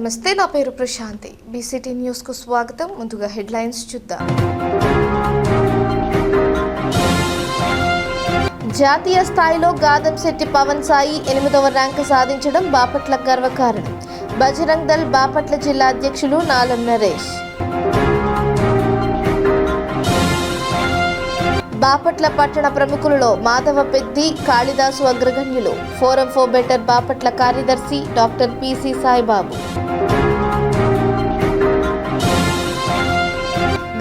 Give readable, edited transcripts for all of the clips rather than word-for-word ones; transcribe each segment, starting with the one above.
నమస్తే, నా పేరు ప్రశాంతి. బీసీటీ న్యూస్ కు స్వాగతం. ముందుగా హెడ్లైన్స్ చూద్దాం. జాతీయ స్థాయిలో గాదంశెట్టి పవన్ సాయి 8వ ర్యాంకు సాధించడం బాపట్ల గర్వకారణం. బజరంగ్ దళ్ బాపట్ల జిల్లా అధ్యక్షులు నాలం నరేష్. బాపట్ల పట్టణ ప్రముఖులలో మాధవ పెద్ది, కాళిదాసు అగ్రగణ్యులు. ఫోరం ఫర్ బెటర్ బాపట్ల కార్యదర్శి డాక్టర్ పిసి సాయిబాబు.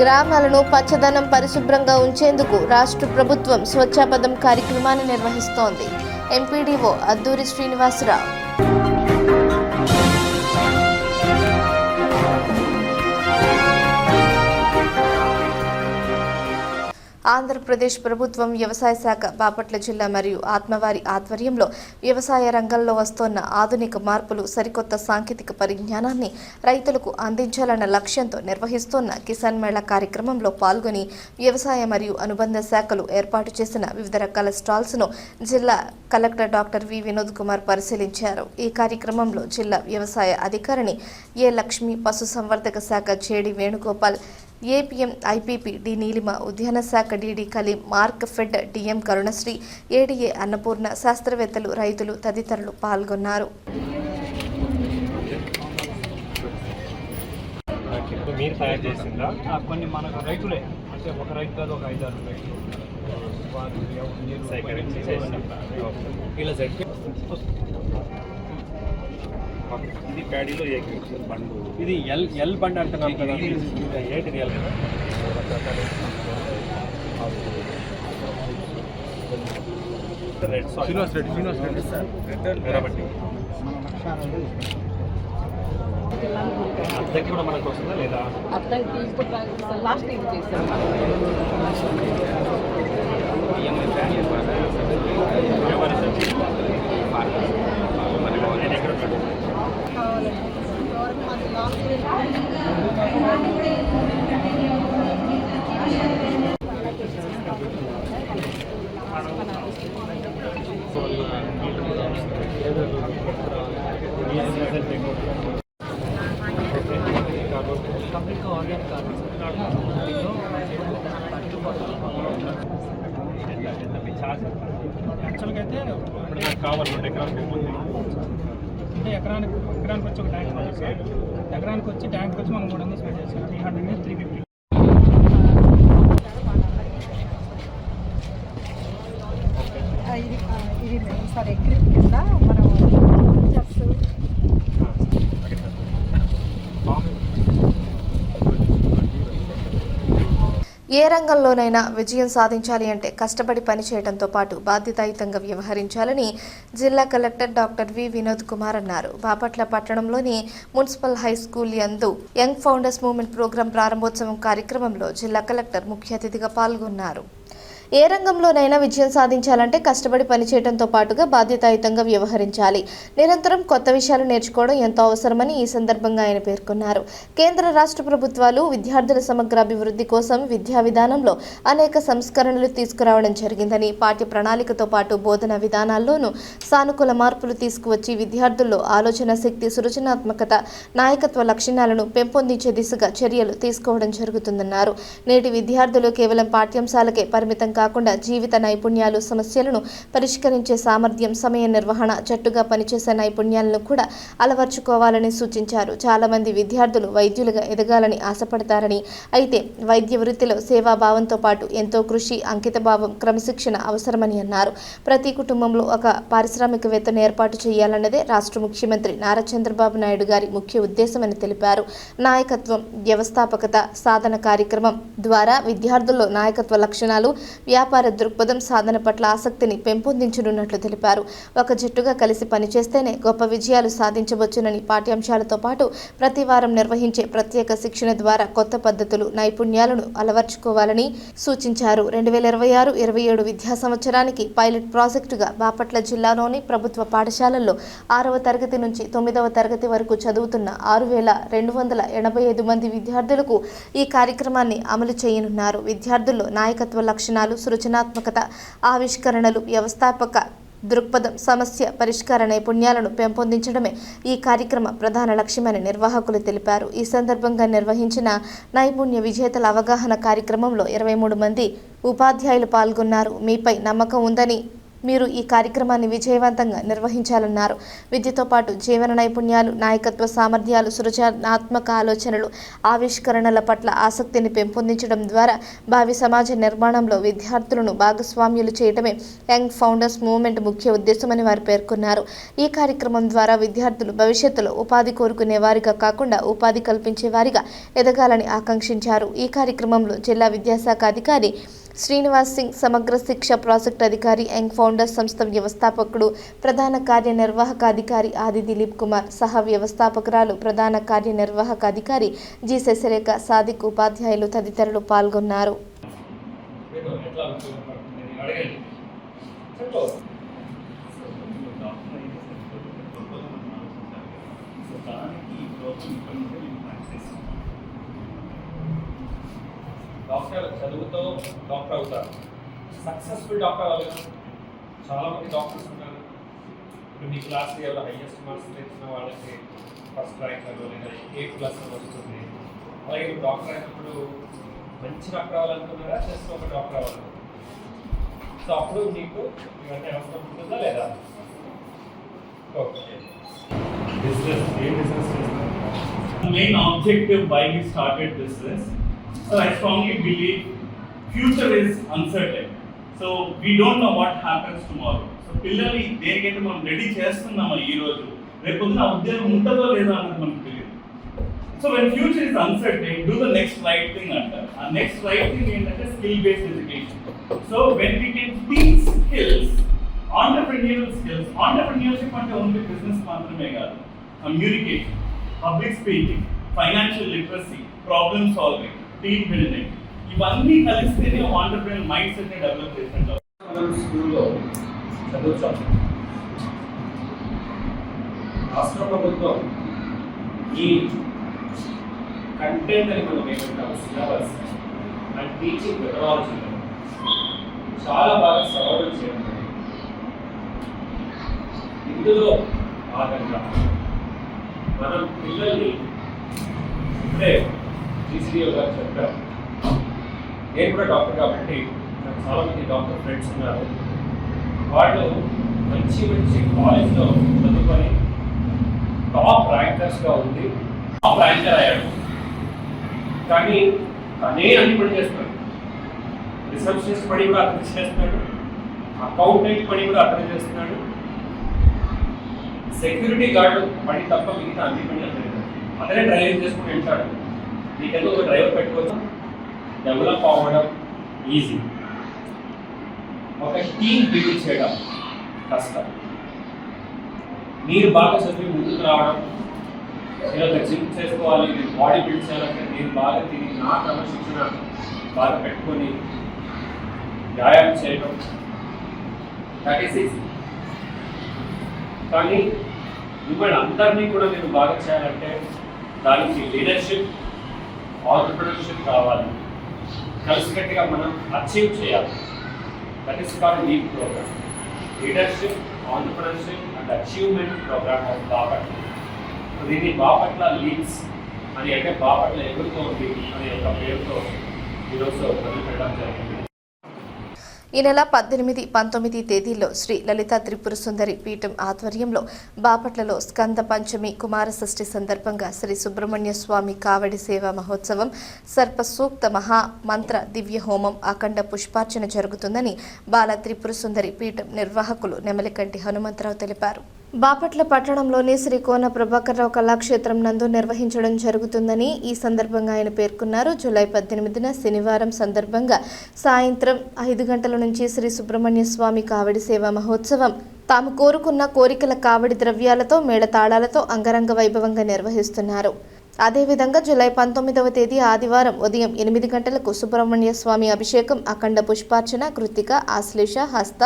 గ్రామాలను పచ్చదనం పరిశుభ్రంగా ఉంచేందుకు రాష్ట్ర ప్రభుత్వం స్వచ్ఛపథం కార్యక్రమాన్ని నిర్వహిస్తోంది. ఎంపీడీఓ అద్దూరి శ్రీనివాసరావు. ఆంధ్రప్రదేశ్ ప్రభుత్వం వ్యవసాయ శాఖ బాపట్ల జిల్లా మరియు ఆత్మవారి ఆధ్వర్యంలో వ్యవసాయ రంగంలో వస్తోన్న ఆధునిక మార్పులు, సరికొత్త సాంకేతిక పరిజ్ఞానాన్ని రైతులకు అందించాలన్న లక్ష్యంతో నిర్వహిస్తున్న కిసాన్ మేళా కార్యక్రమంలో పాల్గొని వ్యవసాయ మరియు అనుబంధ శాఖలు ఏర్పాటు చేసిన వివిధ రకాల స్టాల్స్ను జిల్లా collector doctor V Vinod Kumar పరిశీలించారు. ఈ కార్యక్రమంలో జిల్లా వ్యవసాయ అధికారిని ఏ లక్ష్మి, పశుసంవర్ధక శాఖ JD Venugopal, APM IPP D Neelima, ఉద్యాన శాఖ DD Kaleem, Markfed DM Karunasri, ADA Annapurna, శాస్త్రవేత్తలు, రైతులు తదితరులు పాల్గొన్నారు. మీరు తయారు చేసిందా? కొన్ని మనకు రైతులే, అంటే ఒక రైతు కాదు, ఒక 5-6 రైతులు ఇది ప్యాడీలో బండు, ఇది ఎల్ బండి అంటున్నాం కదా. ఏంటిది ఎల్? శ్రీనివాస్ రెడ్డి సార్. బట్టి అద్దెకి కూడా మనకు వస్తుందా లేదా? అద్దెకి ఇప్పుడు లాస్ట్ టైం చేశాను. యాక్చువల్గా అయితే ఇప్పుడు నాకు కావాలి 2 ఎకరాలకు అంటే ఎకరానికి వచ్చి ఒక ట్యాంక్ ఉంది సార్. ఎకరానికి వచ్చి ట్యాంక్ వచ్చి మనం 300 స్పెండ్ చేస్తాం. 300 నుంచి 350. ఇది సార్ ఎగ్రీ కింద మనం ఏ రంగంలోనైనా విజయం సాధించాలి అంటే కష్టపడి పనిచేయడంతో పాటు బాధ్యతాయుతంగా వ్యవహరించాలని జిల్లా collector doctor V Vinod Kumar అన్నారు. బాపట్ల పట్టణంలోని మున్సిపల్ హై స్కూల్ యందు యంగ్ ఫౌండర్స్ మూవ్మెంట్ ప్రోగ్రాం ప్రారంభోత్సవం కార్యక్రమంలో జిల్లా కలెక్టర్ ముఖ్య అతిథిగా పాల్గొన్నారు. ఏ రంగంలోనైనా విజయం సాధించాలంటే కష్టపడి పనిచేయడంతో పాటుగా బాధ్యతాయుతంగా వ్యవహరించాలి. నిరంతరం కొత్త విషయాలు నేర్చుకోవడం ఎంతో అవసరమని ఈ సందర్భంగా ఆయన పేర్కొన్నారు. కేంద్ర రాష్ట్ర ప్రభుత్వాలు విద్యార్థుల సమగ్ర అభివృద్ధి కోసం విద్యా విధానంలో అనేక సంస్కరణలు తీసుకురావడం జరిగిందని, పాఠ్య ప్రణాళికతో పాటు బోధన విధానాల్లోనూ సానుకూల మార్పులు తీసుకువచ్చి విద్యార్థుల్లో ఆలోచన శక్తి, సృజనాత్మకత, నాయకత్వ లక్షణాలను పెంపొందించే దిశగా చర్యలు తీసుకోవడం జరుగుతుందన్నారు. నేటి విద్యార్థులు కేవలం పాఠ్యాంశాలకే పరిమితం కాకుండా జీవిత నైపుణ్యాలు, సమస్యలను పరిష్కరించే సామర్థ్యం, సమయ నిర్వహణ, జట్టుగా పనిచేసే నైపుణ్యాలను కూడా అలవర్చుకోవాలని సూచించారు. చాలా మంది విద్యార్థులు వైద్యులుగా ఎదగాలని ఆశపడతారని, అయితే వైద్య వృత్తిలో సేవాభావంతో పాటు ఎంతో కృషి, అంకితభావం, క్రమశిక్షణ అవసరమని అన్నారు. ప్రతి కుటుంబంలో ఒక పారిశ్రామికవేత్తను ఏర్పాటు చేయాలన్నదే రాష్ట్ర ముఖ్యమంత్రి నారా చంద్రబాబు నాయుడు గారి ముఖ్య ఉద్దేశమని తెలిపారు. నాయకత్వం, వ్యవస్థాపకత సాధన కార్యక్రమం ద్వారా విద్యార్థుల్లో నాయకత్వ లక్షణాలు, వ్యాపార దృక్పథం, సాధన పట్ల ఆసక్తిని పెంపొందించనున్నట్లు తెలిపారు. ఒక జట్టుగా కలిసి పనిచేస్తేనే గొప్ప విజయాలు సాధించవచ్చునని, పాఠ్యాంశాలతో పాటు ప్రతి వారం నిర్వహించే ప్రత్యేక శిక్షణ ద్వారా కొత్త పద్ధతులు, నైపుణ్యాలను అలవర్చుకోవాలని సూచించారు. 2026-27 విద్యా సంవత్సరానికి పైలట్ ప్రాజెక్టుగా బాపట్ల జిల్లాలోని ప్రభుత్వ పాఠశాలల్లో 6వ తరగతి నుంచి 9వ తరగతి వరకు చదువుతున్న 6,285 మంది విద్యార్థులకు ఈ కార్యక్రమాన్ని అమలు చేయనున్నారు. విద్యార్థుల్లో నాయకత్వ లక్షణాలు, సృజనాత్మకత, ఆవిష్కరణలు, వ్యవస్థాపక దృక్పథం, సమస్య పరిష్కార నైపుణ్యాలను పెంపొందించడమే ఈ కార్యక్రమ ప్రధాన లక్ష్యమని నిర్వాహకులు తెలిపారు. ఈ సందర్భంగా నిర్వహించిన నైపుణ్య విజేతల అవగాహన కార్యక్రమంలో 23 మంది ఉపాధ్యాయులు పాల్గొన్నారు. మీపై నమ్మకం ఉందని మీరు ఈ కార్యక్రమాన్ని విజయవంతంగా నిర్వహించాలన్నారు. విద్యతో పాటు జీవన నైపుణ్యాలు, నాయకత్వ సామర్థ్యాలు, సృజనాత్మక ఆలోచనలు, ఆవిష్కరణల పట్ల ఆసక్తిని పెంపొందించడం ద్వారా భావి సమాజ నిర్మాణంలో విద్యార్థులను భాగస్వామ్యులు చేయడమే యంగ్ ఫౌండర్స్ మూవ్మెంట్ ముఖ్య ఉద్దేశమని వారు పేర్కొన్నారు. ఈ కార్యక్రమం ద్వారా విద్యార్థులు భవిష్యత్తులో ఉపాధి కోరుకునే వారిగా కాకుండా ఉపాధి కల్పించే వారిగా ఎదగాలని ఆకాంక్షించారు. ఈ కార్యక్రమంలో జిల్లా విద్యాశాఖ అధికారి శ్రీనివాస్ సింగ్, సమగ్ర శిక్ష ప్రాజెక్ట్ అధికారి, యంగ్ ఫౌండర్స్ సంస్థ వ్యవస్థాపకుడు, ప్రధాన కార్యనిర్వాహక అధికారి ఆది దిలీప్ కుమార్, సహ వ్యవస్థాపకురాలు, ప్రధాన కార్యనిర్వాహక అధికారి జి శశిరేఖ, సాదిక్, ఉపాధ్యాయులు తదితరులు పాల్గొన్నారు. డాక్టర్ చదువుతో డాక్టర్ అవుతారు, సక్సెస్ఫుల్ డాక్టర్ అవ్వాలి. చాలామంది డాక్టర్స్ ఉన్నారు. ఇప్పుడు మీ క్లాస్లో ఎవరు హైయెస్ట్ మార్క్స్ తెచ్చిన వాళ్ళకి ఫస్ట్ ర్యాంక్ లేదా A+ వస్తుంది. అలాగే ఇప్పుడు డాక్టర్ అయినప్పుడు మంచి డాక్టర్ అవ్వాలనుకున్నారా, జస్ట్ ఒక డాక్టర్ అవ్వాలనుకున్నారా? సో అప్పుడు మీకు ఇవన్నీ అవసరం ఉంటుందా లేదా? ఓకే, బిజినెస్ ఏ బిజినెస్ చేస్తారు? Main objective why we started business. So I strongly believe future is uncertain. So we don't know what happens tomorrow. So పిల్లల్ని దేనికైతే మనం రెడీ చేస్తున్నామో ఈ రోజు, రేపు పొద్దున ఉద్యోగం ఉంటుందో లేదో అన్నది మనకు తెలియదు. So when future is uncertain, do the next right thing అంటారు. ఆ నెక్స్ట్ రైట్ థింగ్ ఏంటంటే skill based education. So when we can teach skills, entrepreneurial skills, entrepreneurship అంటే ఓన్లీ బిజినెస్ మాత్రమే కాదు, communication, public speaking, financial literacy, problem solving, team building, ఇవన్నీ కలిస్తేనే entrepreneur mind set ని develop చేస్తుంటాం. మనం స్కూల్లో చదువుతాం. రాష్ట్ర ప్రభుత్వం ఈ కంటెంట్ అని మనం ఏమంటాం సిలబస్ అండ్ టీచింగ్ మెథడాలజీలో చాలా బాగా సవరణ చేయడం జరిగింది. ఇందులో భాగంగా మనం పిల్లల్ని ఇప్పుడే GCDO గారు చెప్పారు. నేను కూడా డాక్టర్ కాబట్టి నాకు చాలామంది డాక్టర్ ఫ్రెండ్స్ ఉన్నారు. వాళ్ళు మంచి మంచి కాలేజ్లో చదువుకొని టాప్ ర్యాంకర్స్గా ఉంది, టాప్ ర్యాంకర్ అయ్యాడు. కానీ తనే అన్ని పని చేస్తున్నాడు. రిసెప్షనిస్ట్ పని కూడా అతను చేస్తున్నాడు, అకౌంటెంట్ పని కూడా అతను చేస్తున్నాడు, సెక్యూరిటీ గార్డు పని తప్ప మిగతా అన్ని పని అతనే డ్రైవింగ్ చేసుకుని వెళ్తాడు. నీకెందుకు ఒక డ్రైవర్ పెట్టుకోవచ్చు. డెవలప్ అవ్వడం ఈజీ, ఒక టీం బిల్డ్ చేయడం కష్టం. మీరు బాగా చదివి ముందుకు రావడం, నేను ఒక జిమ్ చేసుకోవాలి, నేను బాడీ బిల్డ్ చేయాలంటే నేను బాగా తిని నా క్రమశిక్షణ బాగా పెట్టుకొని వ్యాయామం చేయడం, దట్ ఈస్ ఈజీ. కానీ మిమ్మల్ని అందరినీ కూడా నేను బాగా చేయాలంటే దానికి లీడర్షిప్, ఆంటర్‌ప్రెన్యూర్‌షిప్ కావాలి. కలిసికట్టుగా మనం అచీవ్ చేయాలి. That is called lead program, leadership, entrepreneurship and achievement program of Bapatla. దీన్ని బాపట్ల లీడ్స్ అని, అంటే బాపట్ల ఎగురుతోంది అనే ఒక పేరుతో ఈరోజు మొదలు పెట్టడం జరిగింది. ఈ నెల 18, 19 తేదీల్లో శ్రీ లలిత త్రిపుర సుందరి పీఠం ఆధ్వర్యంలో బాపట్లలో స్కంద పంచమి కుమార షష్ఠి సందర్భంగా శ్రీ సుబ్రహ్మణ్య స్వామి కావడి సేవా మహోత్సవం, సర్ప సూక్త మహామంత్ర దివ్య హోమం, అఖండ పుష్పార్చన జరుగుతుందని బాల త్రిపుర సుందరి పీఠం నిర్వాహకులు నెమలికంటి హనుమంతరావు తెలిపారు. బాపట్ల పట్టణంలోని శ్రీ కోన ప్రభాకర్రావు కళాక్షేత్రం నందు నిర్వహించడం జరుగుతుందని ఈ సందర్భంగా ఆయన పేర్కొన్నారు. జూలై 18న శనివారం సందర్భంగా సాయంత్రం 5 గంటల నుంచి శ్రీ సుబ్రహ్మణ్య స్వామి కావడి సేవా మహోత్సవం తాము కోరుకున్న కోరికల కావడి ద్రవ్యాలతో, మేళతాళాలతో అంగరంగ వైభవంగా నిర్వహిస్తున్నారు. అదేవిధంగా జూలై 19వ తేదీ ఆదివారం ఉదయం 8 గంటలకు సుబ్రహ్మణ్య స్వామి అభిషేకం, అఖండ పుష్పార్చన, కృత్తిక, ఆశ్లేష, హస్త,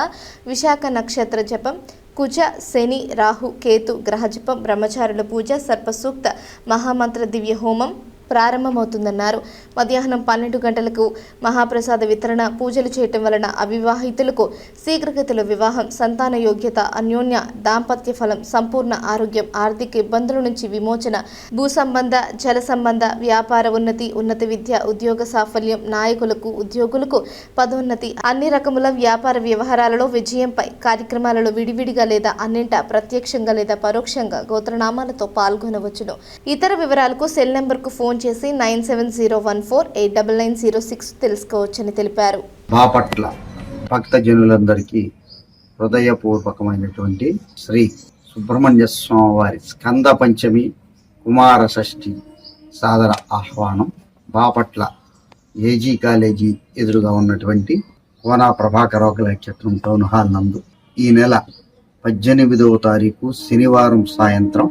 విశాఖ నక్షత్ర జపం, కుజ, శని, రాహు, కేతు గ్రహజపం, బ్రహ్మచారుల పూజ, సర్పసూక్త మహామంత్ర దివ్య హోమం, ప్రారంభమవుతుందన్నారు. మధ్యాహ్నం 12 గంటలకు మహాప్రసాద వితరణ, పూజలు చేయటం వలన అవివాహితులకు శీఘ్రగతిలో వివాహం, సంతాన యోగ్యత, అన్యోన్య దాంపత్య ఫలం, సంపూర్ణ ఆరోగ్యం, ఆర్థిక ఇబ్బందుల నుంచి విమోచన, భూ సంబంధ, జల సంబంధ, వ్యాపార ఉన్నతి, ఉన్నత విద్య, ఉద్యోగ సాఫల్యం, నాయకులకు, ఉద్యోగులకు పదోన్నతి, అన్ని రకముల వ్యాపార వ్యవహారాలలో విజయంపై కార్యక్రమాలలో విడివిడిగా లేదా అన్నింటా ప్రత్యక్షంగా లేదా పరోక్షంగా గోత్రనామాలతో పాల్గొనవచ్చును. ఇతర వివరాలకు సెల్ నెంబర్కు ఫోన్ చేసి 9714899906 తెలుసుకోవచ్చని తెలిపారు. బాపట్ల భక్తజనులందరికీ హృదయపూర్వకమైనటువంటి శ్రీ సుబ్రహ్మణ్య స్వామి వారి స్కంద పంచమి కుమార షష్ఠి సాదర ఆహ్వానం. బాపట్ల ఏజీ కాలేజీ ఎదురుగా ఉన్నటువంటి కోనా ప్రభాకరరావు నక్షత్రం టౌన్ హాల్ నందు ఈ నెల 18వ తారీఖు శనివారం సాయంత్రం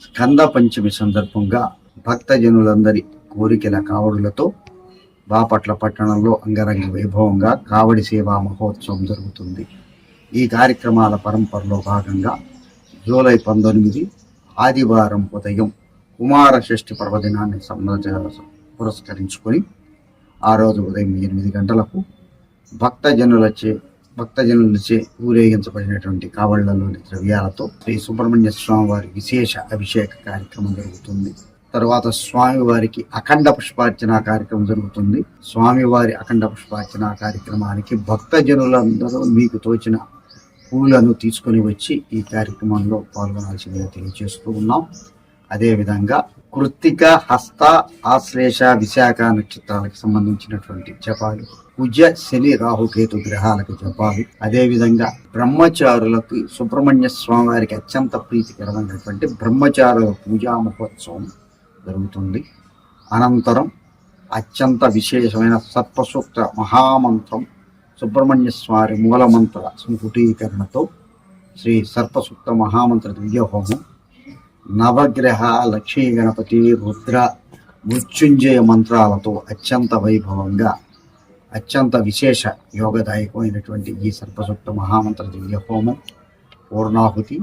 స్కంద పంచమి సందర్భంగా భక్తజనులందరి కోరికల కావడులతో బాపట్ల పట్టణంలో అంగరంగ వైభవంగా కావడి సేవా మహోత్సవం జరుగుతుంది. ఈ కార్యక్రమాల పరంపరలో భాగంగా జూలై 19 ఆదివారం ఉదయం కుమార షష్ఠి పర్వదినాన్ని పురస్కరించుకొని ఆ రోజు ఉదయం 8 గంటలకు భక్తజనులచే ఊరేగించబడినటువంటి కావళ్లలోని ద్రవ్యాలతో శ్రీ సుబ్రహ్మణ్య స్వామి వారి విశేష అభిషేక కార్యక్రమం జరుగుతుంది. తర్వాత స్వామివారికి అఖండ పుష్పార్చన కార్యక్రమం జరుగుతుంది. స్వామివారి అఖండ పుష్పార్చన కార్యక్రమానికి భక్తజనులందరూ మీకు తోచిన పూలను తీసుకొని వచ్చి ఈ కార్యక్రమంలో పాల్గొనాల్సిందిగా తెలియజేస్తూ ఉన్నాం. అదేవిధంగా కృత్తిక, హస్త, ఆశ్లేష, విశాఖ నక్షత్రాలకు సంబంధించినటువంటి జపాలు, కుజ, శని, రాహుకేతు గ్రహాలకు జపాలు, అదేవిధంగా బ్రహ్మచారులకు సుబ్రహ్మణ్య స్వామి వారికి అత్యంత ప్రీతికరమైనటువంటి బ్రహ్మచారుల పూజా మహోత్సవం జరుగుతుంది. అనంతరం అత్యంత విశేషమైన సర్పసూక్త మహామంత్రం సుబ్రహ్మణ్య స్వామి మూలమంత్ర సంపుటీకరణతో శ్రీ సర్పసూక్త మహామంత్ర దివ్యహోమం, నవగ్రహ, లక్ష్మీ గణపతి, రుద్ర, మృత్యుంజయ మంత్రాలతో అత్యంత వైభవంగా అత్యంత విశేష యోగదాయకమైనటువంటి ఈ సర్పసూక్త మహామంత్ర దివ్య హోమం పూర్ణాహుతి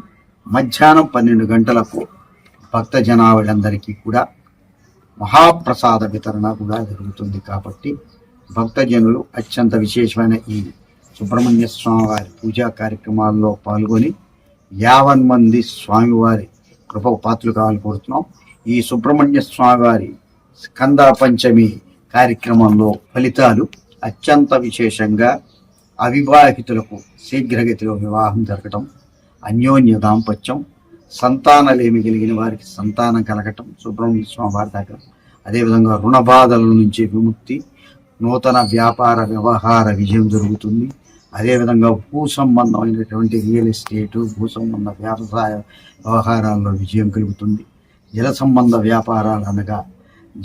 మధ్యాహ్నం 12 గంటలకు భక్తజనావులందరికీ కూడా మహాప్రసాద వితరణ కూడా జరుగుతుంది. కాబట్టి భక్తజనులు అత్యంత విశేషమైన ఈ సుబ్రహ్మణ్య స్వామి వారి పూజా కార్యక్రమాల్లో పాల్గొని 50 మంది స్వామివారి కృపకు పాత్రలు కావాలని కోరుతున్నాం. ఈ సుబ్రహ్మణ్య స్వామి వారి స్కంద పంచమి కార్యక్రమంలో ఫలితాలు అత్యంత విశేషంగా అవివాహితులకు శీఘ్రగతిలో వివాహం జరగటం, అన్యోన్య దాంపత్యం, సంతానలేమి కలిగిన వారికి సంతానం కలగటం సుబ్రహ్మణ్య స్వామి వారి దగ్గర. అదేవిధంగా రుణ బాధల నుంచి విముక్తి, నూతన వ్యాపార వ్యవహార విజయం జరుగుతుంది. అదేవిధంగా భూ సంబంధమైనటువంటి రియల్ ఎస్టేటు, భూ సంబంధ వ్యవసాయ వ్యవహారాల్లో విజయం కలుగుతుంది. జల సంబంధ వ్యాపారాలు అనగా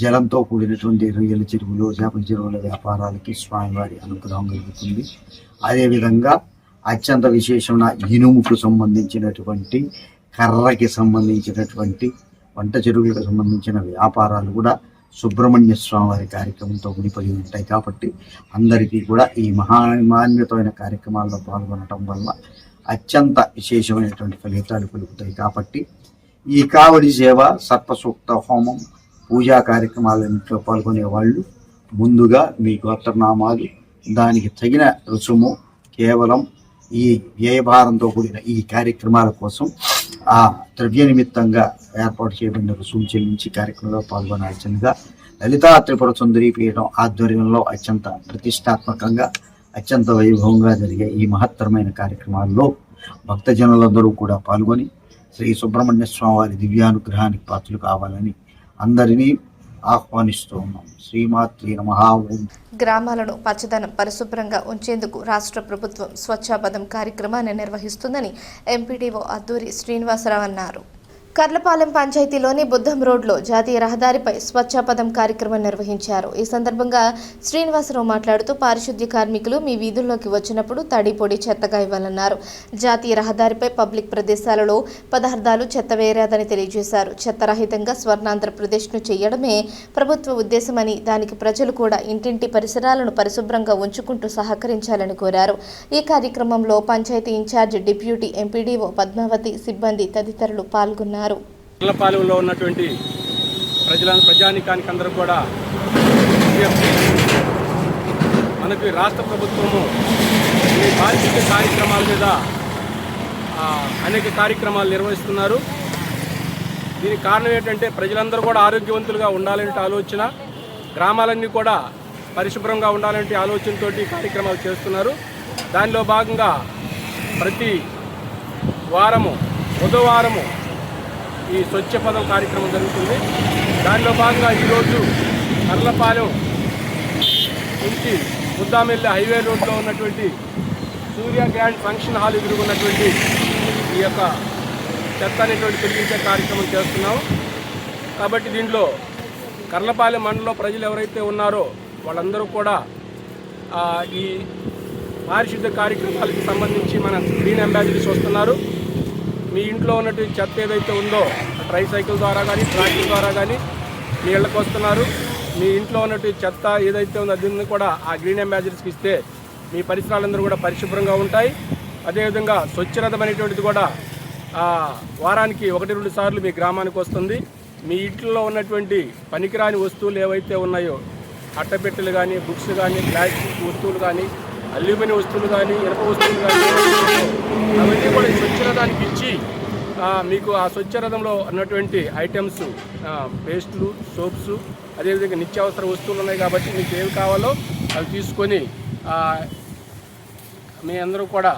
జలంతో కూడినటువంటి రొయ్యల చెరువులు, చేపల చెరువుల వ్యాపారాలకి స్వామివారి అనుగ్రహం కలుగుతుంది. అదేవిధంగా అత్యంత విశేషమైన ఇనుముకు సంబంధించినటువంటి, కర్రకి సంబంధించినటువంటి, వంట చెరువులకు సంబంధించిన వ్యాపారాలు కూడా సుబ్రహ్మణ్య స్వామి వారి కార్యక్రమంతో ముడిపడి ఉంటాయి. కాబట్టి అందరికీ కూడా ఈ మహామాన్యతమైన కార్యక్రమాల్లో పాల్గొనటం వల్ల అత్యంత విశేషమైనటువంటి ఫలితాలు కలుగుతాయి. కాబట్టి ఈ కావడి సేవ, సర్పసూక్త హోమం, పూజా కార్యక్రమాలన్నింటిలో పాల్గొనే వాళ్ళు ముందుగా మీ గోత్రనామాలు, దానికి తగిన రుసుము, కేవలం ఈ వ్యయభారంతో కూడిన ఈ కార్యక్రమాల కోసం ఆ ద్రవ్య నిమిత్తంగా ఏర్పాటు చేయబడిన రుసుము చెల్లించి కార్యక్రమంలో పాల్గొనాల్సిందిగా లలితా త్రిపుర సుందరి పీఠం ఆధ్వర్యంలో అత్యంత ప్రతిష్టాత్మకంగా అత్యంత వైభవంగా జరిగే ఈ మహత్తరమైన కార్యక్రమాల్లో భక్తజనులందరూ కూడా పాల్గొని శ్రీ సుబ్రహ్మణ్య స్వామి వారి దివ్యానుగ్రహానికి పాత్రలు కావాలని అందరినీ ఆహ్వానిస్తూ ఉన్నాం. శ్రీమాత్రి నమః. గ్రామాలను పచ్చదనం పరిశుభ్రంగా ఉంచేందుకు రాష్ట్ర ప్రభుత్వం స్వచ్ఛపదం కార్యక్రమాన్ని నిర్వహిస్తుందని ఎంపీడీఓ అద్దూరి శ్రీనివాసరావు అన్నారు. కర్లపాలెం పంచాయతీలోని బుద్ధం రోడ్లో జాతీయ రహదారిపై స్వచ్ఛపదం కార్యక్రమం నిర్వహించారు. ఈ సందర్భంగా శ్రీనివాసరావు మాట్లాడుతూ పారిశుద్ధ్య కార్మికులు మీ వీధుల్లోకి వచ్చినప్పుడు తడి పొడి చెత్తగా ఇవ్వాలన్నారు. జాతీయ రహదారిపై పబ్లిక్ ప్రదేశాలలో పదార్థాలు చెత్త వేయరాదని తెలియజేశారు. చెత్తరహితంగా స్వర్ణాంధ్రప్రదేశ్ను చేయడమే ప్రభుత్వ ఉద్దేశమని, దానికి ప్రజలు కూడా ఇంటింటి పరిసరాలను పరిశుభ్రంగా ఉంచుకుంటూ సహకరించాలని కోరారు. ఈ కార్యక్రమంలో panchayati incharge deputy MPDO Padmavati, సిబ్బంది తదితరులు పాల్గొన్నారు. కర్లపాలెంలో ఉన్నటువంటి ప్రజానికానికి అందరూ కూడా విజ్ఞప్తి. మనకి రాష్ట్ర ప్రభుత్వము ఈ పారిశుద్ధ్య కార్యక్రమాల మీద అనేక కార్యక్రమాలు నిర్వహిస్తున్నారు. దీనికి కారణం ఏంటంటే ప్రజలందరూ కూడా ఆరోగ్యవంతులుగా ఉండాలంటే ఆలోచన, గ్రామాలన్నీ కూడా పరిశుభ్రంగా ఉండాలంటే ఆలోచనతోటి కార్యక్రమాలు చేస్తున్నారు. దానిలో భాగంగా ప్రతి వారము బుధవారము ఈ స్వచ్ఛ పదం కార్యక్రమం జరుగుతుంది. దానిలో భాగంగా ఈరోజు కర్లపాలెం నుంచి ముద్దామిల్లి హైవే రోడ్లో ఉన్నటువంటి సూర్య గ్రాండ్ ఫంక్షన్ హాల్ ఎదురుగున్నటువంటి ఈ యొక్క చెత్త అనేటువంటి తొలగించే కార్యక్రమం చేస్తున్నాం. కాబట్టి దీంట్లో కర్లపాలెం మండలంలో ప్రజలు ఎవరైతే ఉన్నారో వాళ్ళందరూ కూడా ఈ పారిశుద్ధ్య కార్యక్రమాలకు సంబంధించి మన గ్రీన్ అంబాసిడర్స్ వస్తున్నారు. మీ ఇంట్లో ఉన్నటువంటి చెత్త ఏదైతే ఉందో ట్రైసైకిల్ ద్వారా కానీ ట్రాక్టర్ ద్వారా కానీ మీ ఇళ్ళకి వస్తున్నారు. మీ ఇంట్లో ఉన్నటువంటి చెత్త ఏదైతే ఉందో దీన్ని కూడా ఆ గ్రీన్ అంబాసిడర్స్కి ఇస్తే మీ పరిసరాలందరూ కూడా పరిశుభ్రంగా ఉంటాయి. అదేవిధంగా స్వచ్ఛరథం అనేటువంటిది కూడా వారానికి 1-2 సార్లు మీ గ్రామానికి వస్తుంది. మీ ఇంట్లో ఉన్నటువంటి పనికిరాని వస్తువులు ఏవైతే ఉన్నాయో అట్టపెట్టెలు కానీ, బుక్స్ కానీ, ప్లాస్టిక్ వస్తువులు కానీ, అల్యూమినియం వస్తువులు కానీ, ఇనుప వస్తువులు కానీ అవన్నీ కూడా ఈ స్వచ్ఛరథానికి ఇచ్చి మీకు ఆ స్వచ్ఛరథంలో ఉన్నటువంటి ఐటమ్స్ పేస్టులు, సోప్స్, అదేవిధంగా నిత్యావసర వస్తువులు ఉన్నాయి. కాబట్టి మీకు ఏవి కావాలో అవి తీసుకొని మీ అందరూ కూడా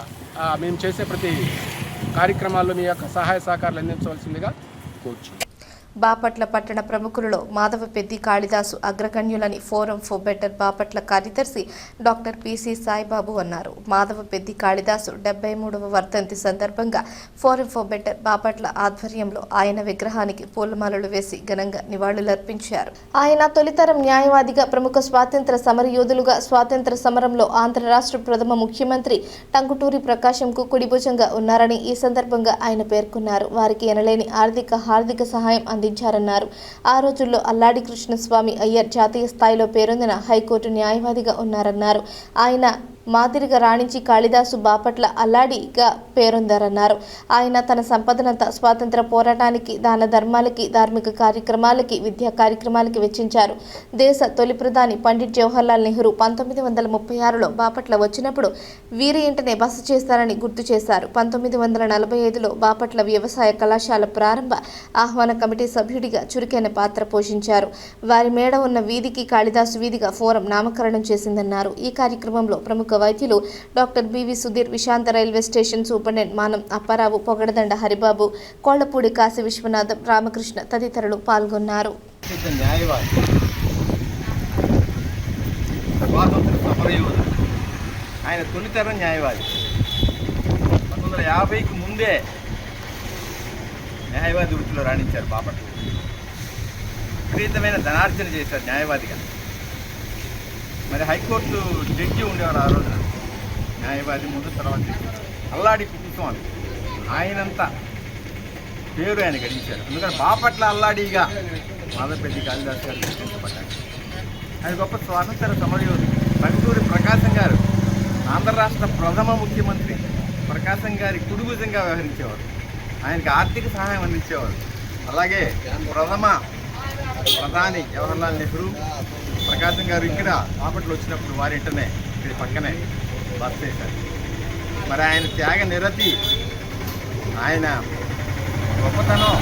మేము చేసే ప్రతి కార్యక్రమాల్లో మీ యొక్క సహాయ సహకారాలు అందించవలసిందిగా కోరుచున్నాను. బాపట్ల పట్టణ ప్రముఖులలో మాధవపెద్ది కాళిదాసు అగ్రగణ్యులని ఫోరం ఫర్ బెటర్ బాపట్ల కార్యదర్శి డాక్టర్ పిసి సాయిబాబు అన్నారు. మాధవపెద్ది కాళిదాసు 73వ వర్ధంతి సందర్భంగా ఫోరం ఫర్ బెటర్ బాపట్ల ఆధ్వర్యంలో ఆయన విగ్రహానికి పూలమాలలు వేసి ఘనంగా నివాళులర్పించారు. ఆయన తొలితరం న్యాయవాదిగా, ప్రముఖ స్వాతంత్ర సమరయోధులుగా, స్వాతంత్ర సమరంలో ఆంధ్ర రాష్ట్ర ప్రథమ ముఖ్యమంత్రి టంగుటూరి ప్రకాశంకు కుడిభుజంగా ఉన్నారని ఈ సందర్భంగా ఆయన పేర్కొన్నారు. వారికి ఎనలేని హార్దిక సహాయం అందించారన్నారు. ఆ రోజుల్లో అల్లాడి కృష్ణస్వామి అయ్యర్ జాతీయ స్థాయిలో పేరొందిన హైకోర్టు న్యాయవాదిగా ఉన్నారన్నారు. ఆయన మాదిరిగా రాణించి కాళిదాసు బాపట్ల అల్లాడిగా పేరొందారన్నారు. ఆయన తన సంపదనంతా స్వాతంత్ర పోరాటానికి, దాన ధర్మాలకి, ధార్మిక కార్యక్రమాలకి, విద్యా కార్యక్రమాలకి వెచ్చించారు. దేశ తొలి ప్రధాని పండిట్ జవహర్లాల్ నెహ్రూ 1936లో బాపట్ల వచ్చినప్పుడు వీరి ఇంటనే బస చేస్తారని గుర్తు చేశారు. 1945లో బాపట్ల వ్యవసాయ కళాశాల ప్రారంభ ఆహ్వాన కమిటీ సభ్యుడిగా చురుకైన పాత్ర పోషించారు. వారి మేడ ఉన్న వీధికి కాళిదాసు వీధిగా ఫోరం నామకరణం చేసిందన్నారు. ఈ కార్యక్రమంలో ప్రముఖ వైద్యులు డాక్టర్ బివి సుధీర్, విశాంత railway station superintendent Manam Apparao, Pogadadanda Haribabu, కోళ్లపూడి Kashi Viswanatham, Ramakrishna తదితరులు పాల్గొన్నారు. ఆయన తొలితరం న్యాయవాది. 1950కి ముందే న్యాయవాది వృత్తిలో రాణించారు. బాపట్ల విపరీతమైన ధనార్జన చేశారు న్యాయవాదిగా. మరి హైకోర్టు జడ్జి ఉండేవారు ఆ రోజున, న్యాయవాది ముందు, తర్వాత అల్లాడి కుటుంబం. ఆయనంతా పేరు ఆయన గడించారు. ఎందుకంటే బాపట్ల అల్లాడిగా మాధవపెద్ది కాళిదాసు గారు గుర్తించబడ్డారు. ఆయన గొప్ప స్వాతంత్ర సమరయోధుడు. టంగుటూరి ప్రకాశం గారు ఆంధ్ర రాష్ట్ర ప్రథమ ముఖ్యమంత్రి. ప్రకాశం గారి కుడిభుజంగా వ్యవహరించేవారు. ఆయనకి ఆర్థిక సహాయం అందించేవారు. అలాగే ప్రథమ ప్రధాని జవహర్లాల్ నెహ్రూ, ప్రకాశం గారు ఇక్కడ బాపట్ల వచ్చినప్పుడు వారి ఇంటనే ఇక్కడ పక్కనే బస చేశారు. మరి ఆయన త్యాగ నిరతి, ఆయన గొప్పతనం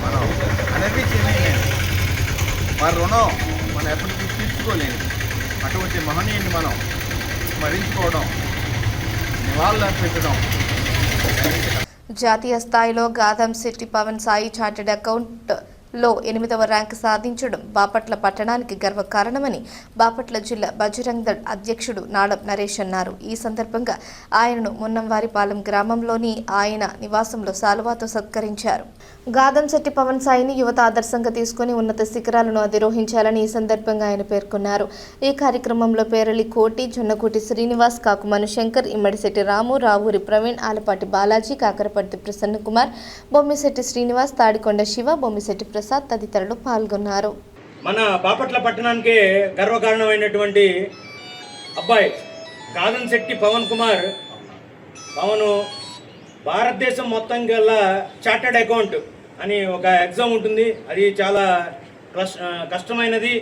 మనం అనిపించింది. వారి రుణం మనం ఎప్పటికీ తీర్చుకోలేదు. అటువంటి మహనీయుని మనం స్మరించుకోవడం, నివాళులు అర్పించడం. జాతీయ స్థాయిలో గాదంశెట్టి పవన్ సాయి చార్టెడ్ అకౌంట్ లో 8వ ర్యాంకు సాధించడం బాపట్ల పట్టణానికి గర్వకారణమని బాపట్ల జిల్లా బజరంగ్ దళ్ అధ్యక్షుడు నాడం నరేష్ అన్నారు. ఈ సందర్భంగా ఆయనను మున్నంవారిపాలెం గ్రామంలోని ఆయన నివాసంలో శాలువాతో సత్కరించారు. గాదంశెట్టి పవన్ సాయిని యువత ఆదర్శంగా తీసుకుని ఉన్నత శిఖరాలను అధిరోహించాలని ఈ సందర్భంగా ఆయన పేర్కొన్నారు. ఈ కార్యక్రమంలో పేరళి కోటి, జొన్నకోటి శ్రీనివాస్, కాకుమను శంకర్, ఇమ్మడిశెట్టి రాము, రావూరి ప్రవీణ్, ఆలపాటి బాలాజీ, కాకరపర్తి ప్రసన్న కుమార్, బొమ్మిశెట్టి శ్రీనివాస్, తాడికొండ శివ, బొమ్మిశెట్టి ప్రసాద్ తదితరులు పాల్గొన్నారు. మన బాపట్ల పట్టణానికి గర్వకారణమైనటువంటి అబ్బాయి గాదంశెట్టి పవన్ కుమార్. పవన్ భారతదేశం మొత్తం గల చార్టెడ్ అకౌంట్ అని ఒక ఎగ్జామ్ ఉంటుంది. అది చాలా కష్టమైనది.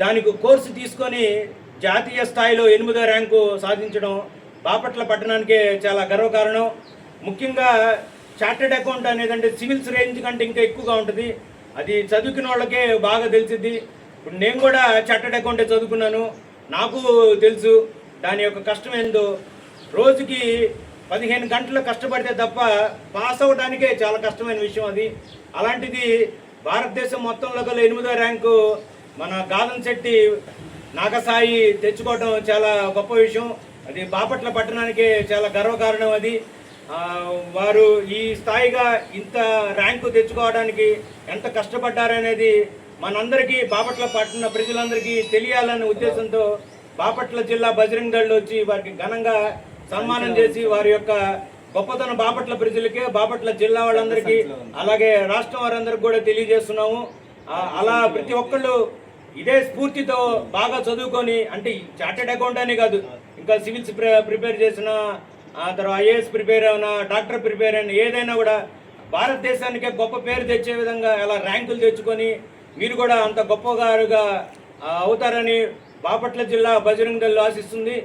దానికి కోర్సు తీసుకొని జాతీయ స్థాయిలో 8వ ర్యాంకు సాధించడం బాపట్ల పట్టణానికే చాలా గర్వకారణం. ముఖ్యంగా చార్టెడ్ అకౌంట్ అనేది అంటే సివిల్స్ రేంజ్ కంటే ఇంకా ఎక్కువగా ఉంటుంది. అది చదువుకున్న వాళ్ళకే బాగా తెలిసిద్ది. ఇప్పుడు నేను కూడా చార్టెడ్ అకౌంటే చదువుకున్నాను, నాకు తెలుసు దాని యొక్క కష్టం ఏందో. రోజుకి 15 గంటలు కష్టపడితే తప్ప పాస్ అవ్వడానికే చాలా కష్టమైన విషయం అది. అలాంటిది భారతదేశం మొత్తంలో గల 8వ ర్యాంకు మన గాదన్శెట్టి నాగసాయి తెచ్చుకోవడం చాలా గొప్ప విషయం. అది బాపట్ల పట్టణానికే చాలా గర్వకారణం. అది వారు ఈ స్థాయిగా ఇంత ర్యాంకు తెచ్చుకోవడానికి ఎంత కష్టపడ్డారనేది మనందరికీ బాపట్ల పట్టణ ప్రజలందరికీ తెలియాలనే ఉద్దేశంతో బాపట్ల జిల్లా బజరంగ్ దళ్ వచ్చి వారికి ఘనంగా సన్మానం చేసి వారి యొక్క గొప్పతనం బాపట్ల ప్రజలకే, బాపట్ల జిల్లా వాళ్ళందరికీ, అలాగే రాష్ట్రం వారందరికీ కూడా తెలియజేస్తున్నాము. అలా ప్రతి ఒక్కళ్ళు ఇదే స్ఫూర్తితో బాగా చదువుకొని, అంటే చార్టెడ్ అకౌంట్ అనే కాదు, ఇంకా సివిల్స్ ప్రిపేర్ చేసిన, తర్వాత ఐఏఎస్ ప్రిపేర్ అయినా, డాక్టర్ ప్రిపేర్ అయినా, ఏదైనా కూడా భారతదేశానికే గొప్ప పేరు తెచ్చే విధంగా అలా ర్యాంకులు తెచ్చుకొని మీరు కూడా అంత గొప్పగారుగా అవుతారని బాపట్ల జిల్లా బజరంగ్ దళ్ ఆశిస్తుంది.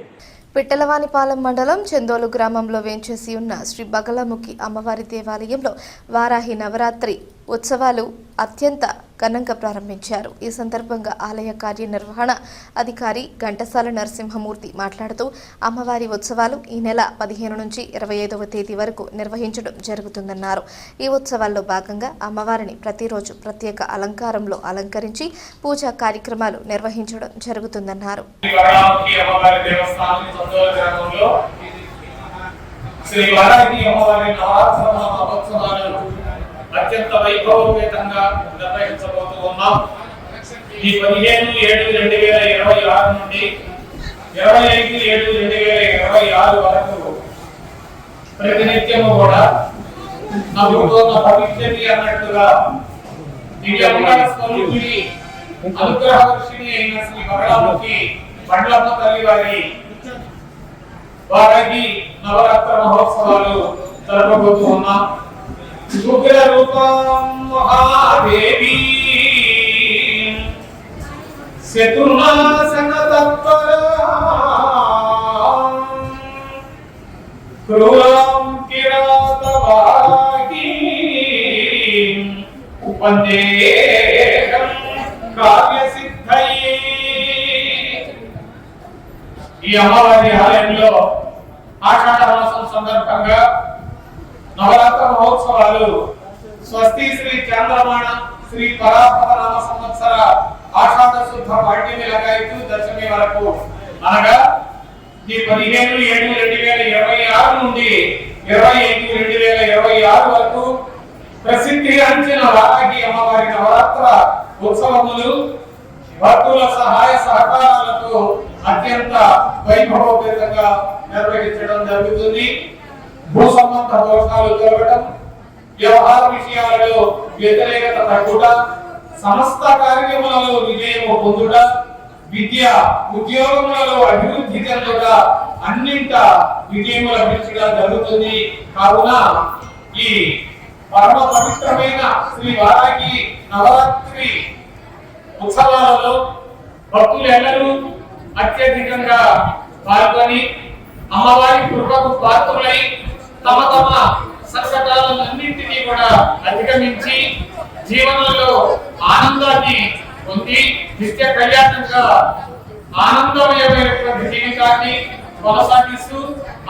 పిట్టలవానిపాలెం మండలం చందోలు గ్రామంలో వేంచేసి ఉన్న శ్రీ బగలాముఖి అమ్మవారి దేవాలయంలో వారాహి నవరాత్రి ఉత్సవాలు అత్యంత ఘనంగా ప్రారంభించారు. ఈ సందర్భంగా ఆలయ కార్యనిర్వహణ అధికారి ఘంటసాల నరసింహమూర్తి మాట్లాడుతూ అమ్మవారి ఉత్సవాలు ఈ నెల 15 నుంచి 25వ తేదీ వరకు నిర్వహించడం జరుగుతుందన్నారు. ఈ ఉత్సవాల్లో భాగంగా అమ్మవారిని ప్రతిరోజు ప్రత్యేక అలంకారంలో అలంకరించి పూజా కార్యక్రమాలు నిర్వహించడం జరుగుతుందన్నారు. అత్యంత వైభవోపేతంగా నిర్వహించబోతూ ఉన్నాం. ఈ 15/7/2026 నుండి 25/7/2026 వరకు ప్రతినిత్యము కూడా నవ్వుతోన్న భవిష్యత్తు అన్నట్టుగా దివ్యమంగళ స్వరూపిణి అనుగ్రహవర్షిణి అయిన శ్రీ బగలాముఖి బండ్లమ్మ తల్లి వారికి నవరాత్ర మహోత్సవాలు జరపబోతూ ఉన్నాం. ఉగ్ర రూపం మహాదేవి శత్రునాశన తత్పరా క్రూరం కిరాతవాగి వందేహం కార్యసిద్ధయే. ఈ అమ్మవారి ఆలయంలో ఆషాఢ మాసం సందర్భంగా నవరాత్ర మహోత్సవాలు స్వస్తి శ్రీ చంద్రమాణ శ్రీ పరాభవ నామ సంవత్సర ఆషాఢ శుద్ధ పాడ్యమి లగాయతు దశమి వరకు అనగా ఈ 15/7/2026 నుండి 25/7/2026 వరకు ప్రసిద్ధిగాంచిన వారాహి అమ్మవారి నవరాత్ర ఉత్సవములు భక్తుల సహాయ సహకారాలతో అత్యంత వైభవోపేతంగా నిర్వహించడం జరుగుతుంది. భూ సంబంధ దోషాలు తొలగడం, వ్యవహార విషయాలలో వ్యతిరేకత తగ్గుట, సమస్త కార్యక్రమాలలో విజయము పొందుట, విద్య ఉద్యోగములలో అభివృద్ధి చెందుట, అన్నింట విజయము లభించడం జరుగుతుంది. కావున ఈ పరమ పవిత్రమైన శ్రీ వారాహి నవరాత్రి ఉత్సవాలలో భక్తులు ఎల్లరూ అత్యధికంగా పాల్గొని అమ్మవారి కృపకు పాత్రులై తమ తమ సంకటాలన్నింటినీ కూడా అధిగమించి జీవనంలో ఆనందాన్ని పొంది నిత్య కళ్యాణంగా ఆనందమయమైనటువంటి జీవితాన్ని కొనసాగిస్తూ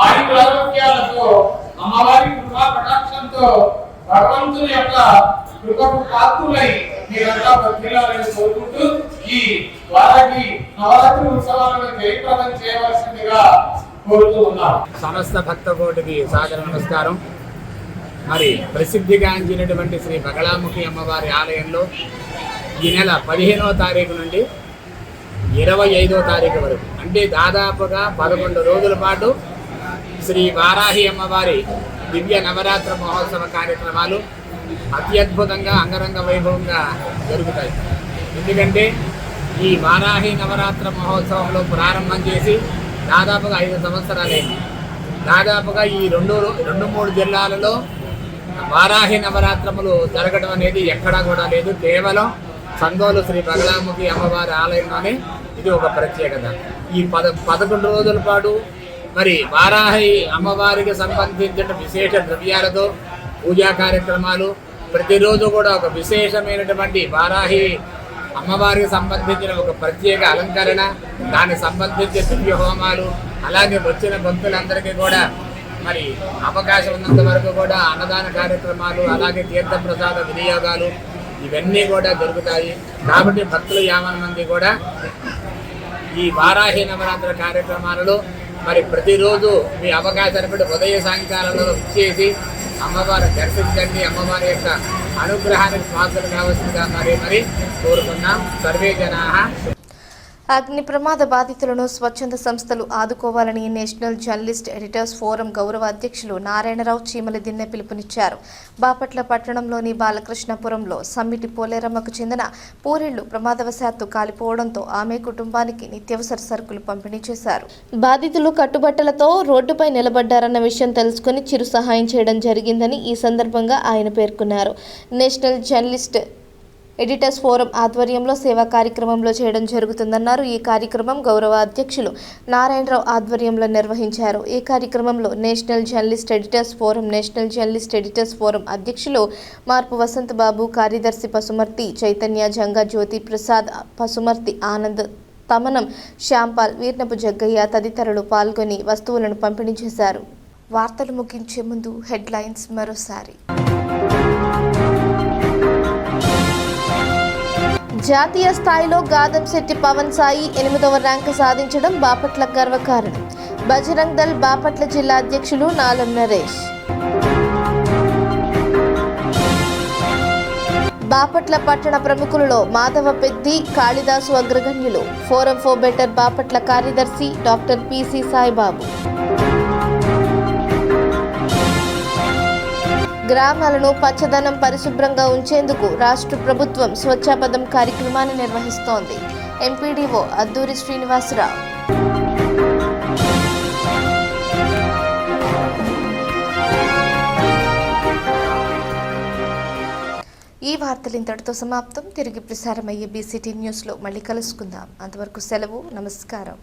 ఆరోగ్యాలతో అమ్మవారి కృపా కటాక్షంతో భగవంతుని యొక్క కృపకు పాత్రులై మీరంతా భక్తులని కోరుకుంటూ ఈ వారాహి నవరాత్రి ఉత్సవాలను జయప్రదం చేయవలసిందిగా కోరుతూ ఉన్నాం. సమస్త భక్త కోటికి సాదర నమస్కారం. మరి ప్రసిద్ధిగాంచినటువంటి శ్రీ బగలాముఖి అమ్మవారి ఆలయంలో ఈ నెల 15వ తారీఖు నుండి 25వ తారీఖు వరకు అంటే దాదాపుగా 11 రోజుల పాటు శ్రీ వారాహి అమ్మవారి దివ్య నవరాత్ర మహోత్సవ కార్యక్రమాలు అత్యద్భుతంగా అంగరంగ వైభవంగా జరుగుతాయి. ఎందుకంటే ఈ వారాహి నవరాత్ర మహోత్సవంలో ప్రారంభం చేసి దాదాపుగా 5 సంవత్సరాలైంది. దాదాపుగా ఈ 2-3 జిల్లాలలో వారాహి నవరాత్రములు జరగడం అనేది ఎక్కడా కూడా లేదు. కేవలం సంగోలు శ్రీ బగలాముఖి అమ్మవారి ఆలయంలోనే ఇది ఒక ప్రత్యేకత. ఈ 11 రోజుల పాటు మరి వారాహి అమ్మవారికి సంబంధించిన విశేష ద్రవ్యాలతో పూజా కార్యక్రమాలు, ప్రతిరోజు కూడా ఒక విశేషమైనటువంటి వారాహి అమ్మవారికి సంబంధించిన ఒక ప్రత్యేక అలంకరణ, దానికి సంబంధించిన దివ్య హోమాలు, అలాగే వచ్చిన భక్తులందరికీ కూడా మరి అవకాశం ఉన్నంత వరకు కూడా అన్నదాన కార్యక్రమాలు, అలాగే తీర్థప్రసాద వినియోగాలు ఇవన్నీ కూడా జరుగుతాయి. కాబట్టి భక్తులు 50 మంది కూడా ఈ వారాహి నవరాత్రి కార్యక్రమాలలో మరి ప్రతిరోజు మీ అవకాశాన్ని బట్టి ఉదయ సాయంకాలంలో వచ్చేసి అమ్మవారిని దర్శించండి. అమ్మవారి యొక్క అనుగ్రహానికి పాత్రలు కావాల్సిందిగా మరి కోరుకున్నాం. సర్వే జనాః. అగ్ని ప్రమాద బాధితులను స్వచ్ఛంద సంస్థలు ఆదుకోవాలని నేషనల్ జర్నలిస్ట్ ఎడిటర్స్ ఫోరం గౌరవ అధ్యక్షులు నారాయణరావు చీమలదిన్నె పిలుపునిచ్చారు. బాపట్ల పట్టణంలోని బాలకృష్ణపురంలో సమ్మిటి పోలేరమ్మకు చెందిన పూరిళ్లు ప్రమాదవశాత్తు కాలిపోవడంతో ఆమె కుటుంబానికి నిత్యావసర సరుకులు పంపిణీ చేశారు. బాధితులు కట్టుబట్టలతో రోడ్డుపై నిలబడ్డారన్న విషయం తెలుసుకుని చిరు సహాయం చేయడం జరిగిందని ఈ సందర్భంగా ఆయన పేర్కొన్నారు. నేషనల్ జర్నలిస్ట్ ఎడిటర్స్ ఫోరం ఆధ్వర్యంలో సేవా కార్యక్రమంలో చేయడం జరుగుతుందన్నారు. ఈ కార్యక్రమం గౌరవ అధ్యక్షులు నారాయణరావు ఆధ్వర్యంలో నిర్వహించారు. ఈ కార్యక్రమంలో నేషనల్ జర్నలిస్ట్ ఎడిటర్స్ ఫోరం అధ్యక్షులు మార్పు వసంత్ బాబు, కార్యదర్శి పసుమర్తి చైతన్య, జంగా జ్యోతి ప్రసాద్, పసుమర్తి ఆనంద్, తమనం శ్యాంపాల్, వీర్నపు జగ్గయ్య తదితరులు పాల్గొని వస్తువులను పంపిణీ చేశారు. వార్తలు ముగించే ముందు హెడ్లైన్స్ మరోసారి. జాతీయ స్థాయిలో గాదంశెట్టి పవన్ సాయి 8వ ర్యాంకు సాధించడం బాపట్ల గర్వకారణం. బజరంగ్ దళ్ బాపట్ల జిల్లా అధ్యక్షులు నాలం నరేష్. బాపట్ల పట్టణ ప్రముఖులలో మాధవ పెద్ది, కాళిదాసు అగ్రగణ్యులు. ఫోరం ఫర్ బెటర్ బాపట్ల కార్యదర్శి డాక్టర్ పిసి సాయిబాబు. గ్రామాలను పచ్చదనం పరిశుభ్రంగా ఉంచేందుకు రాష్ట్ర ప్రభుత్వం స్వచ్ఛపదం కార్యక్రమాన్ని నిర్వహిస్తోంది. ఎంపీడీఓ అద్దూరి శ్రీనివాసరావు. ఈ వార్తలు ఇంతటితో సమాప్తం. తిరిగి ప్రసారమయ్యే బీసీటీ న్యూస్లో మళ్ళీ కలుసుకుందాం. అంతవరకు సెలవు. నమస్కారం.